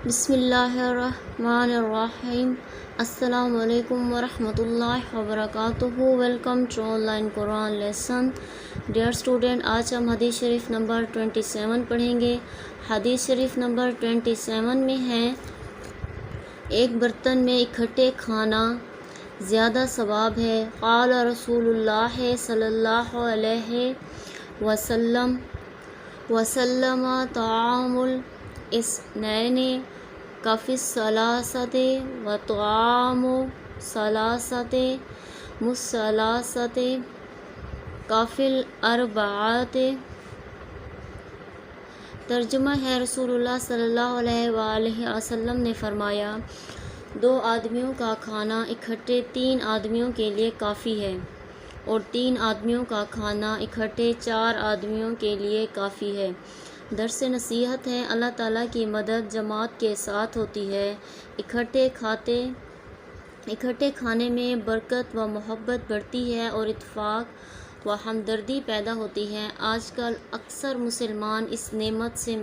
بسم اللہ الرحمن الرحیم۔ السلام علیکم ورحمۃ اللہ وبرکاتہ۔ Welcome to online Quran lesson. Dear student, آج ہم حدیث شریف نمبر 27 پڑھیں گے۔ حدیث شریف نمبر 27 میں ہے، ایک برتن میں اکٹھے کھانا زیادہ ثواب ہے۔ قال رسول اللہ صلی اللہ علیہ وسلم طعام الاثنین کفی الثلاثۃ وطعام ثلاثۃ مثلاثۃ کفی الاربعۃ۔ ترجمہ ہے، رسول اللہ صلی اللہ علیہ وآلہ وسلم نے فرمایا، 2 آدمیوں کا کھانا اکٹھے 3 آدمیوں کے لیے کافی ہے، اور 3 آدمیوں کا کھانا اکٹھے 4 آدمیوں کے لیے کافی ہے۔ درس نصیحت ہے، اللہ تعالیٰ کی مدد جماعت کے ساتھ ہوتی ہے۔ اکٹھے کھانے میں برکت و محبت بڑھتی ہے اور اتفاق و ہمدردی پیدا ہوتی ہے۔ آج کل اکثر مسلمان اس نعمت سے